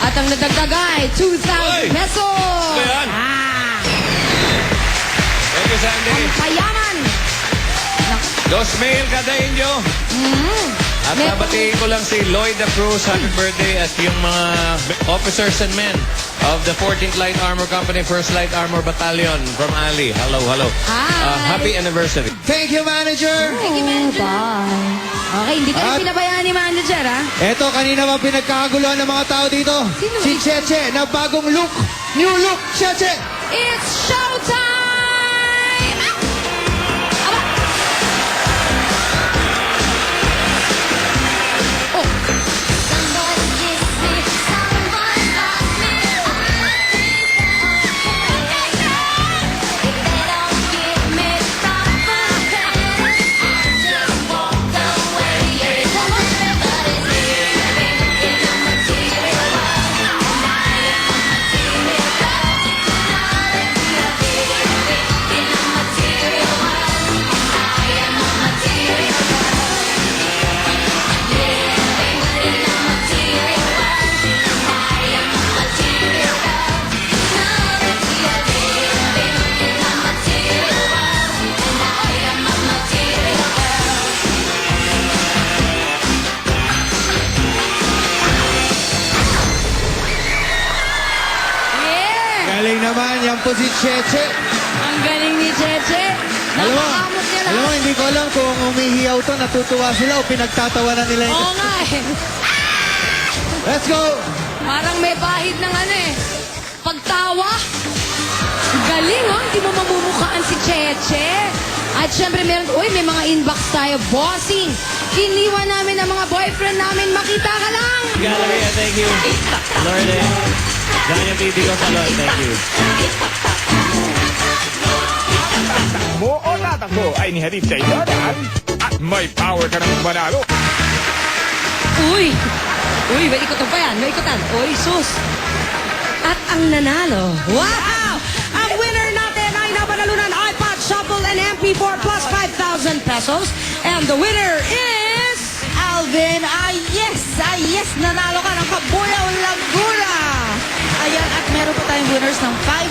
At ang nadagdag ay 2,000 pesos. Ito yan. Thank you, Sandy. Ang payaman. Dos Mail Cadainho. At nabatiin ko lang si Lloyd the Cruz, happy birthday, at yung mga officers and men of the 14th Light Armor Company, 1st Light Armor Battalion from Ali. Hello, hello. Hi. Happy anniversary. Thank you, manager. Thank you, manager. Okay, hindi ka rin pinabayaan ni manager, ha? Eto, kanina ba pinagkakaguluhan ng mga tao dito? Sino? Si Cheche, na bagong look. New look, Cheche. It's showtime! Aba! Oh! Yeah! Galing naman, yan po si Cheche. Ang galing ni Cheche. Napakamot niya Alam mo, lang. hindi ko alam kung umihiyaw to, natutuwa sila o pinagtatawanan nila ito. Oo nga eh. Let's go! Parang may bahid ng ano eh. Pagtawa. Galing oh, hindi mo mamumukhaan si Cheche. At syempre meron, uy, may mga inbox tayo. Bossing, iniwan namin ang mga boyfriend namin. Makita ka lang. Gallery, thank you. Lord, Ganyan TV ko sa Lord, thank you. Mo o tatakbo ay nihatid sa iyo dahil at may power ka ng manalo. Uy, uy, may ikutan pa yan. May ikutan. Uy, sus. At ang nanalo. Wow! Ang winner natin ay napanalunan iPod, Shuffle, and MP4 plus 5,000 pesos. And the winner is... Alvin, yes, nanalo ka ng Kabuyaw Laguna. Ayan, at meron pa tayong winners ng 500